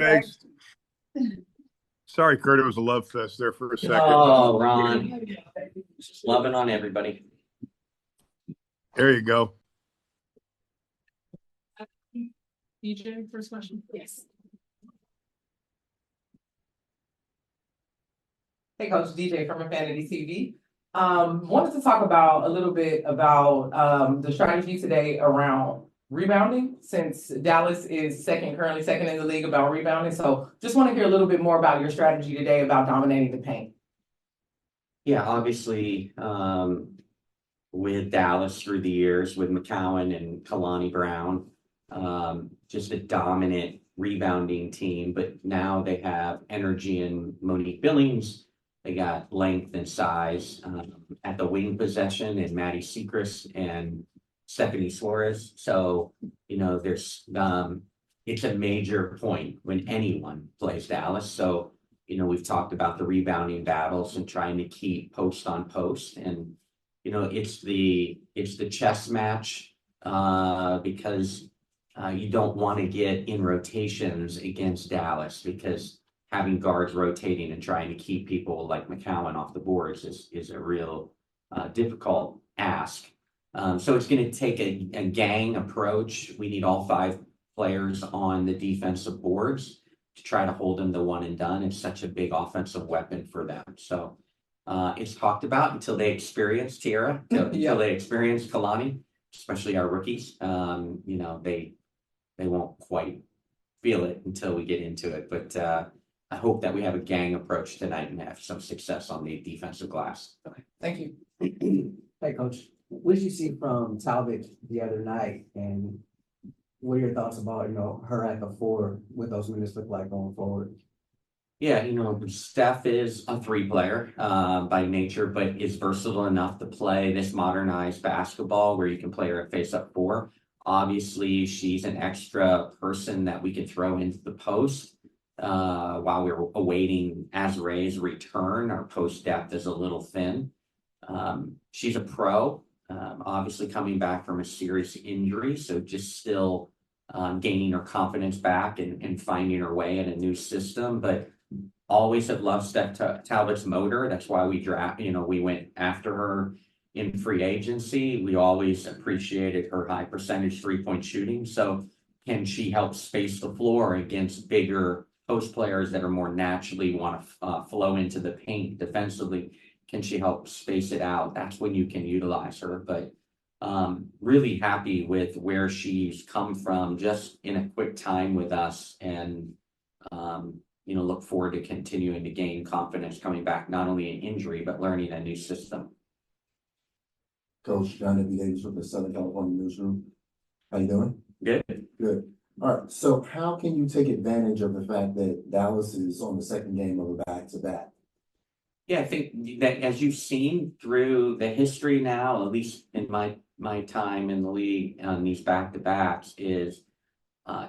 Thanks. Sorry, Curt, it was a love fest there for a second. Oh, Ron, just loving on everybody. There you go. DJ, first question. Yes. Hey, Coach DJ from Infinity TV. Wanted to talk about a little bit about the strategy today around rebounding, since Dallas is currently second in the league about rebounding. So just want to hear a little bit more about your strategy today about dominating the paint. Yeah, obviously, with Dallas through the years, with McCowan and Kalani Brown, just a dominant rebounding team. But now they have energy in Monique Billings. They got length and size at the wing possession in Maddie Sechrist and Stephanie Suarez. So, there's it's a major point when anyone plays Dallas. So, we've talked about the rebounding battles and trying to keep post on post. And, it's the chess match because you don't want to get in rotations against Dallas, because having guards rotating and trying to keep people like McCowan off the boards is a real difficult ask. So it's going to take a gang approach. We need all 5 players on the defensive boards to try to hold them to one and done. It's such a big offensive weapon for them. So it's talked about until they experience Tierra, until they experience Kalani, especially our rookies. They won't quite feel it until we get into it. But I hope that we have a gang approach tonight and have some success on the defensive glass. Okay, thank you. Hey, Coach, what did you see from Talbot the other night, and what are your thoughts about, her at the 4, what those minutes look like going forward? Yeah, Steph is a 3 player by nature, but is versatile enough to play this modernized basketball where you can play her at face-up 4. Obviously, she's an extra person that we could throw into the post while we're awaiting Azare's return. Our post depth is a little thin. She's a pro, obviously coming back from a serious injury, so just still gaining her confidence back and finding her way in a new system. But always have loved Steph Talbot's motor. That's why we went after her in free agency. We always appreciated her high percentage 3-point shooting. So can she help space the floor against bigger post players that are more naturally want to flow into the paint defensively? Can she help space it out? That's when you can utilize her. But really happy with where she's come from just in a quick time with us, and look forward to continuing to gain confidence coming back, not only in injury, but learning a new system. Coach John W. Davis with the Southern California Newsroom. How you doing? Good. Good. All right. So how can you take advantage of the fact that Dallas is on the second game of a back-to-back? Yeah, I think that as you've seen through the history now, at least in my time in the league on these back-to-backs, is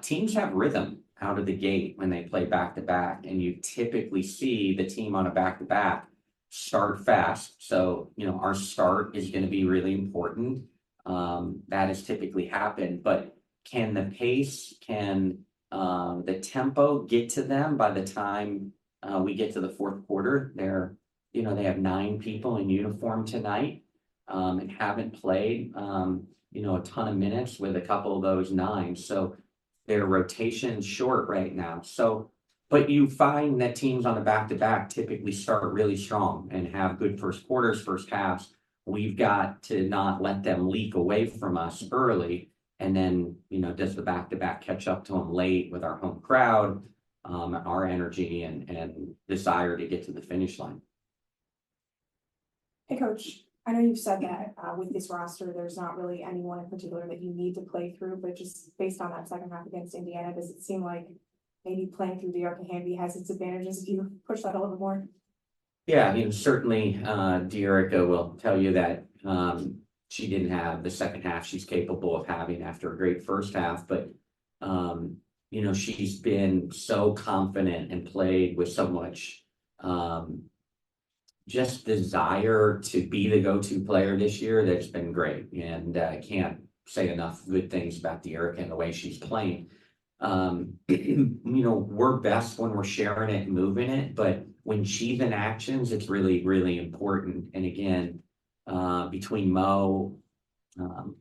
teams have rhythm out of the gate when they play back-to-back, and you typically see the team on a back-to-back start fast. So, our start is going to be really important. That has typically happened, but can the pace, the tempo get to them by the time we get to the 4th quarter? They have 9 people in uniform tonight and haven't played, a ton of minutes with a couple of those 9. So their rotation's short right now. So, but you find that teams on a back-to-back typically start really strong and have good first quarters, first halves. We've got to not let them leak away from us early. And then, does the back-to-back catch up to them late with our home crowd, our energy and desire to get to the finish line? Hey, Coach, I know you've said that with this roster, there's not really anyone in particular that you need to play through, but just based on that second half against Indiana, does it seem like maybe playing through De'Arca Hamby has its advantages if you push that a little bit more? Yeah, certainly De'Arca will tell you that she didn't have the second half she's capable of having after a great first half, but she's been so confident and played with so much just desire to be the go-to player this year. That's been great, and I can't say enough good things about De'Arca and the way she's playing. We're best when we're sharing it and moving it, but when she's in actions, it's really, really important. And again, between Mo,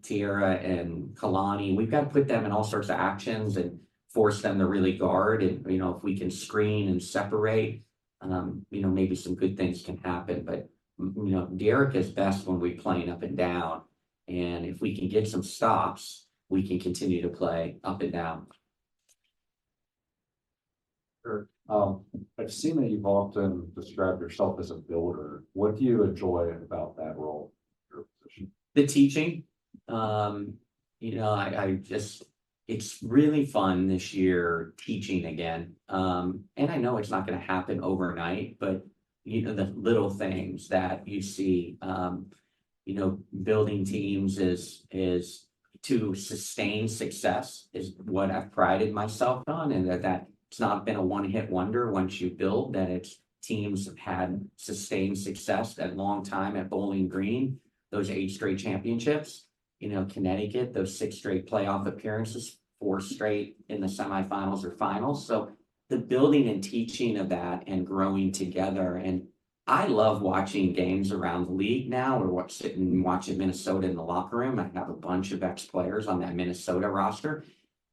Tiara and Kalani, we've got to put them in all sorts of actions and force them to really guard. And, if we can screen and separate, maybe some good things can happen. But, Derek is best when we're playing up and down. And if we can get some stops, we can continue to play up and down. Sure. I've seen that you've often described yourself as a builder. What do you enjoy about that role, your position? The teaching, it's really fun this year teaching again. And I know it's not going to happen overnight, but the little things that you see, building teams is to sustain success is what I've prided myself on, and that it's not been a one-hit wonder once you build, that it's teams have had sustained success that long time at Bowling Green, those 8 straight championships, Connecticut, those 6 straight playoff appearances, 4 straight in the semifinals or finals. So the building and teaching of that and growing together. And I love watching games around the league now, or sitting and watching Minnesota in the locker room. I have a bunch of ex-players on that Minnesota roster.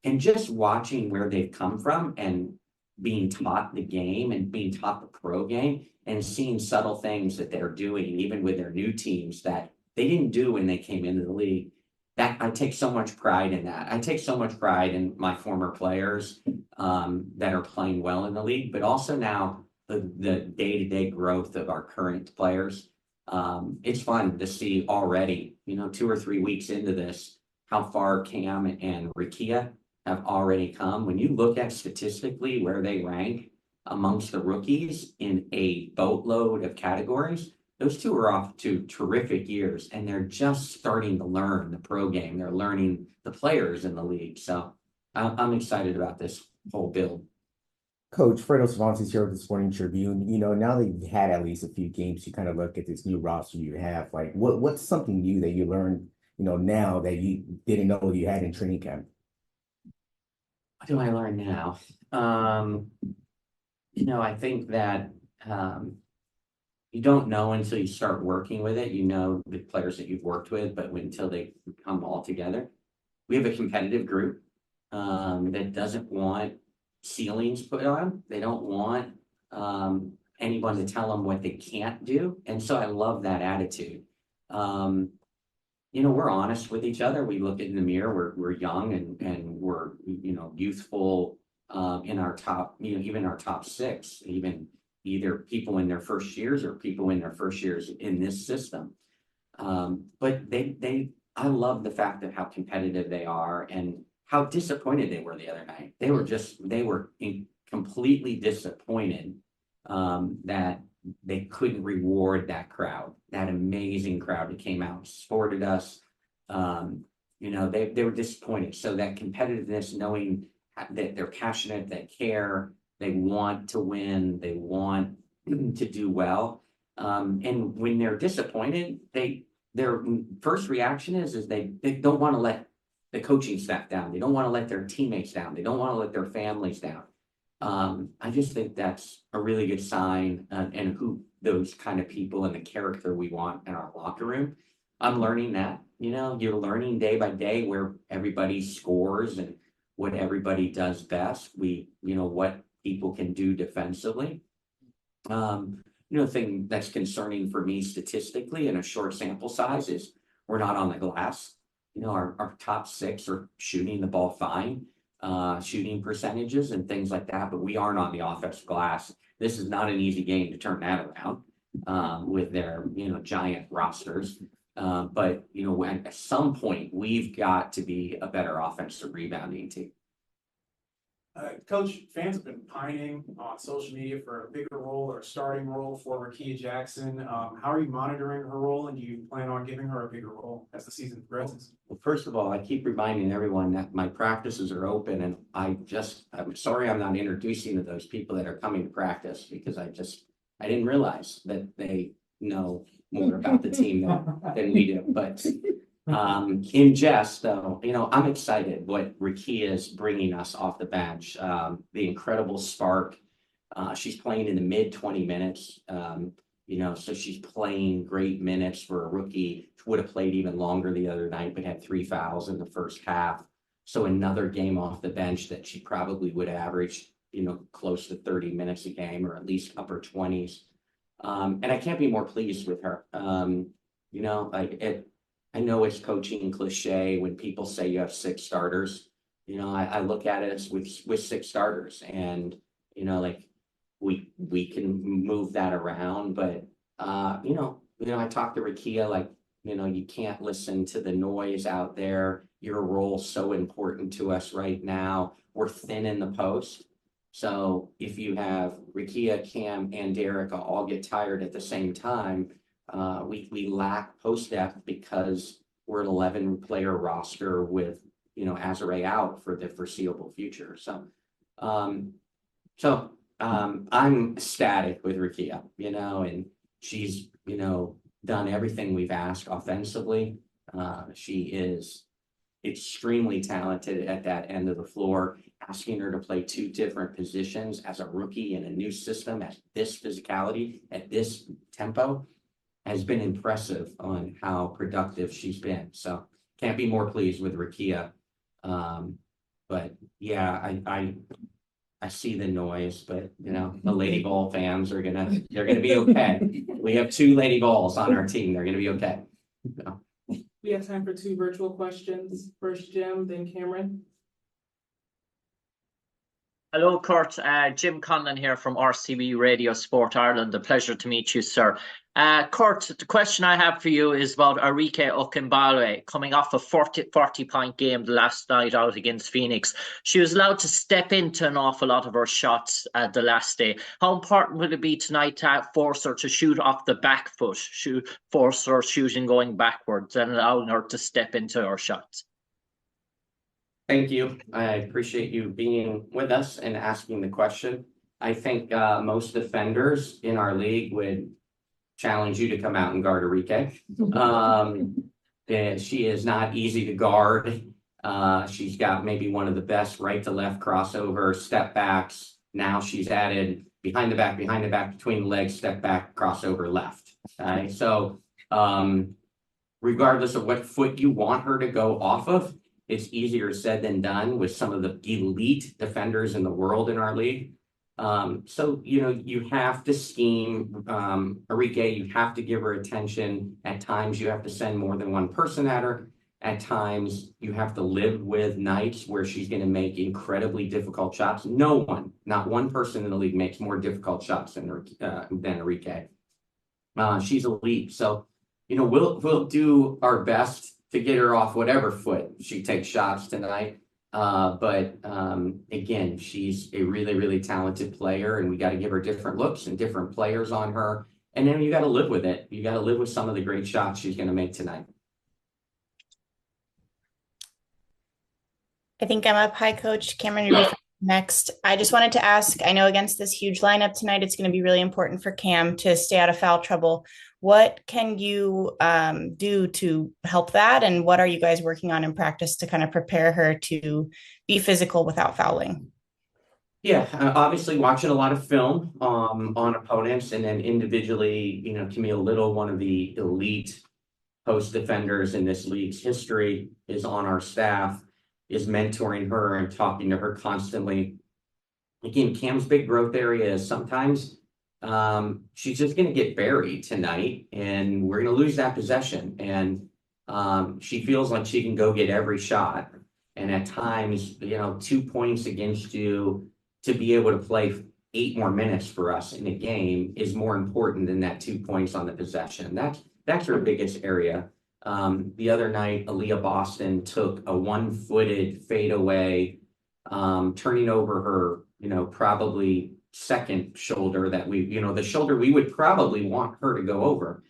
And just watching where they've come from and being taught the game and being taught the pro game and seeing subtle things that they're doing, even with their new teams, that they didn't do when they came into the league. That I take so much pride in that. I take so much pride in my former players that are playing well in the league, but also now the day-to-day growth of our current players. It's fun to see already, 2 or 3 weeks into this, how far Cam and Rikia have already come. When you look at statistically where they rank amongst the rookies in a boatload of categories, those two are off to terrific years, and they're just starting to learn the pro game. They're learning the players in the league. So I'm excited about this whole build. Coach Fredo Cervantes here with the Sporting Tribune. Now that you've had at least a few games, you kind of look at this new roster you have. Like, what's something new that you learned, now that you didn't know you had in training camp? What do I learn now? I think that you don't know until you start working with it. The players that you've worked with, but until they come all together. We have a competitive group that doesn't want ceilings put on. They don't want anyone to tell them what they can't do. And so I love that attitude. We're honest with each other. We look in the mirror. We're young and we're, youthful in our top, even our top 6, even either people in their first years or people in their first years in this system. But I love the fact of how competitive they are and how disappointed they were the other night. They were completely disappointed that they couldn't reward that crowd, that amazing crowd that came out and supported us. They were disappointed. So that competitiveness, knowing that they're passionate, they care, they want to win, they want to do well. And when they're disappointed, their first reaction is they don't want to let the coaching staff down. They don't want to let their teammates down. They don't want to let their families down. I just think that's a really good sign and who those kind of people and the character we want in our locker room. I'm learning that, you're learning day by day where everybody scores and what everybody does best. What people can do defensively. Thing that's concerning for me statistically in a short sample size is we're not on the glass. Our top 6 are shooting the ball fine, shooting percentages and things like that, but we aren't on the offensive glass. This is not an easy game to turn that around with their, giant rosters. But at some point we've got to be a better offensive rebounding team. Coach, fans have been pining on social media for a bigger role or a starting role for Rikia Jackson. How are you monitoring her role, and do you plan on giving her a bigger role as the season progresses? Well, first of all, I keep reminding everyone that my practices are open, and I'm sorry I'm not introducing to those people that are coming to practice, because I didn't realize that they know more about the team than we do. But In jest though, I'm excited what Rakia is bringing us off the bench. The incredible spark. She's playing in the mid 20 minutes. So she's playing great minutes for a rookie. Would have played even longer the other night, but had 3 fouls in the first half. So another game off the bench that she probably would average, close to 30 minutes a game, or at least upper 20s. And I can't be more pleased with her. I know it's coaching cliche when people say you have 6 starters. I look at it as with 6 starters, and we can move that around, but I talked to Rakia, you can't listen to the noise out there. Your role's so important to us right now. We're thin in the post. So if you have Rakia, Cam, and Derica all get tired at the same time, we lack post depth because we're an 11-player roster with, Azare out for the foreseeable future. So I'm ecstatic with Rakia, and she's, done everything we've asked offensively. She is extremely talented at that end of the floor. Asking her to play 2 different positions as a rookie in a new system at this physicality, at this tempo, has been impressive on how productive she's been. So can't be more pleased with Rakia. But yeah, I see the noise, but the Lady Ball fans they're gonna be okay. We have 2 Lady Balls on our team. They're gonna be okay. So. We have time for 2 virtual questions. First Jim, then Cameron. Hello, Curt. Jim Conlon here from RCB Radio Sport Ireland. A pleasure to meet you, sir. Curt, the question I have for you is about Arike Okenbale coming off a 40-point game the last night out against Phoenix. She was allowed to step into an awful lot of her shots the last day. How important will it be tonight to force her to shoot off the back foot, force her shooting going backwards and allowing her to step into her shots? Thank you. I appreciate you being with us and asking the question. I think most defenders in our league would challenge you to come out and guard Arike. She is not easy to guard. She's got maybe one of the best right to left crossover step backs. Now she's added behind the back, between the legs, step back, crossover left. So regardless of what foot you want her to go off of, it's easier said than done with some of the elite defenders in the world in our league. So, you have to scheme Arike, you have to give her attention. At times, you have to send more than one person at her. At times, you have to live with nights where she's going to make incredibly difficult shots. No one, not one person in the league makes more difficult shots than Arike. She's elite. So, we'll do our best to get her off whatever foot she takes shots tonight. But again, she's a really, really talented player, and we got to give her different looks and different players on her. And then you got to live with it. You got to live with some of the great shots she's going to make tonight. I think I'm up. Hi, Coach. Cameron, you're next. I just wanted to ask, I know against this huge lineup tonight, it's going to be really important for Cam to stay out of foul trouble. What can you do to help that? And what are you guys working on in practice to kind of prepare her to be physical without fouling? Yeah, obviously watching a lot of film on opponents, and then individually, Camille Little, one of the elite post defenders in this league's history, is on our staff, is mentoring her and talking to her constantly. Again, Cam's big growth area is sometimes she's just going to get buried tonight, and we're going to lose that possession. And she feels like she can go get every shot. And at times, 2 points against you to be able to play 8 more minutes for us in a game is more important than that 2 points on the possession. That's her biggest area. The other night, Aaliyah Boston took a 1-footed fadeaway, turning over her, probably second shoulder that the shoulder we would probably want her to go over.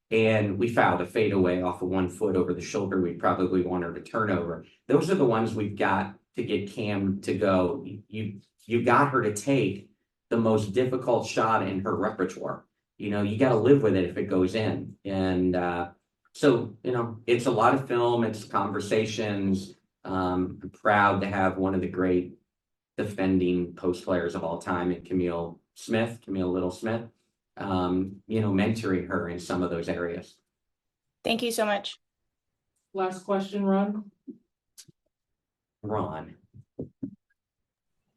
And we fouled a fadeaway off of 1 foot over the shoulder we'd probably want her to turn over. Those are the ones we've got to get Cam to go. You got her to take the most difficult shot in her repertoire. You got to live with it if it goes in. And So, it's a lot of film, it's conversations. I'm proud to have one of the great defending post players of all time in Camille Little Smith, mentoring her in some of those areas. Thank you so much. Last question, Ron. Ron.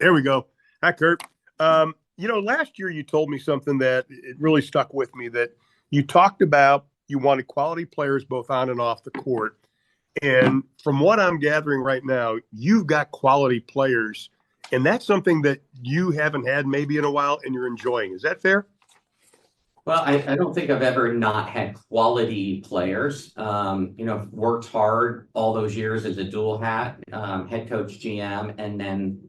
There we go. Hi, Curt. Last year you told me something that it really stuck with me, that you talked about you wanted quality players both on and off the court. And from what I'm gathering right now, you've got quality players, and that's something that you haven't had maybe in a while and you're enjoying. Is that fair? Well, I don't think I've ever not had quality players. Worked hard all those years as a dual hat, head coach, GM, and then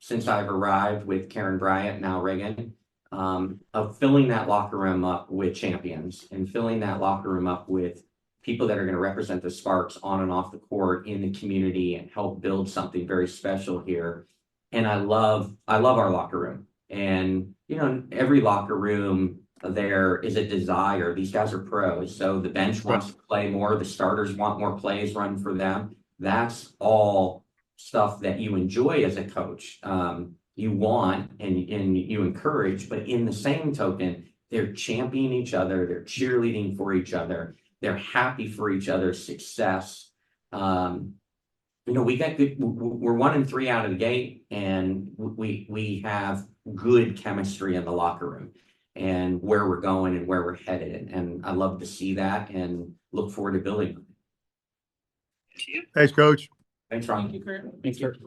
since I've arrived with Karen Bryant, now Reagan, of filling that locker room up with champions and filling that locker room up with people that are going to represent the Sparks on and off the court in the community and help build something very special here. And I love our locker room. And, every locker room, there is a desire. These guys are pros. So the bench wants to play more. The starters want more plays run for them. That's all stuff that you enjoy as a coach. You want and you encourage, but in the same token, they're championing each other. They're cheerleading for each other. They're happy for each other's success. We got good. We're 1-3 out of the gate, and we have good chemistry in the locker room and where we're going and where we're headed. And I love to see that and look forward to building. Thanks, Coach. Thanks, Ron. Thank you, Curt. Thanks, Curt.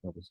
That was